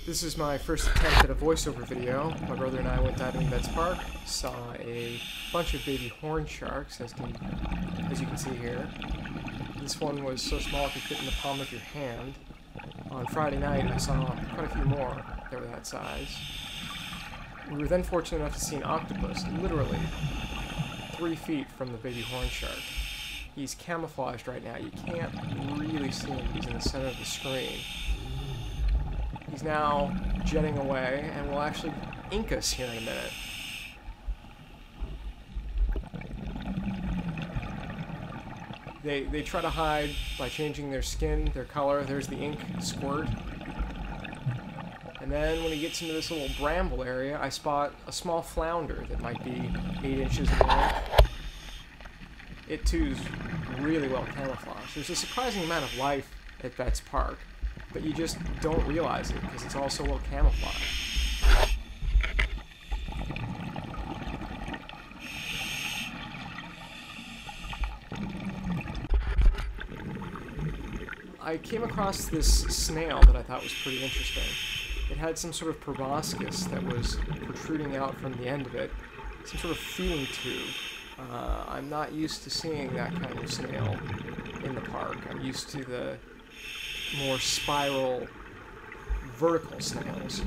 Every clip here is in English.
This is my first attempt at a voiceover video. My brother and I went diving in Betts Park, saw a bunch of baby horn sharks, as you can see here. This one was so small it could fit in the palm of your hand. On Friday night, I saw quite a few more that were that size. We were then fortunate enough to see an octopus, literally 3 feet from the baby horn shark. He's camouflaged right now. You can't really see him. He's in the center of the screen. He's now jetting away and will actually ink us here in a minute. They try to hide by changing their skin, their color. There's the ink squirt. And then when he gets into this little bramble area, I spot a small flounder that might be 8 inches in length. It too is really well camouflaged. There's a surprising amount of life at Betts Park, but you just don't realize it because it's all so well camouflaged. I came across this snail that I thought was pretty interesting. It had some sort of proboscis that was protruding out from the end of it, some sort of feeding tube. I'm not used to seeing that kind of snail in the park. I'm used to the more spiral, vertical snails.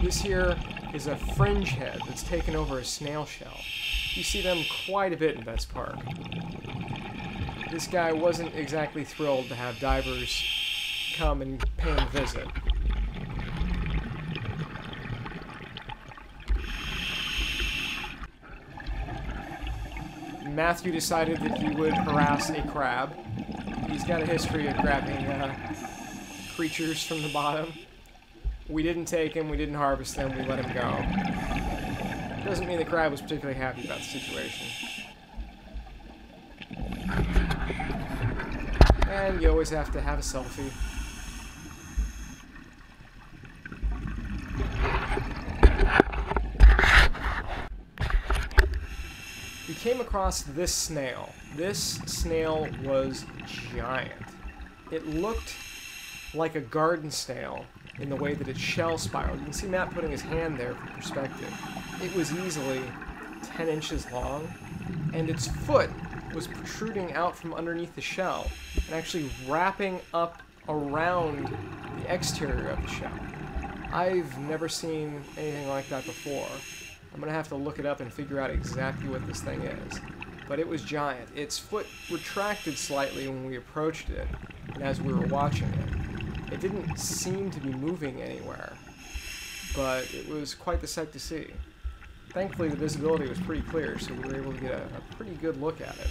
This here is a fringe head that's taken over a snail shell. You see them quite a bit in Betts Park. This guy wasn't exactly thrilled to have divers come and pay him a visit. Matthew decided that he would harass a crab. He's got a history of grabbing creatures from the bottom. We didn't take him, we didn't harvest them, we let him go. Doesn't mean the crab was particularly happy about the situation. And you always have to have a selfie. We came across this snail. This snail was giant. It looked like a garden snail in the way that its shell spiraled. You can see Matt putting his hand there for perspective. It was easily 10 inches long, and its foot was protruding out from underneath the shell and actually wrapping up around the exterior of the shell. I've never seen anything like that before. I'm gonna have to look it up and figure out exactly what this thing is. But it was giant. Its foot retracted slightly when we approached it, and as we were watching it. It didn't seem to be moving anywhere, but it was quite the sight to see. Thankfully, the visibility was pretty clear, so we were able to get a pretty good look at it.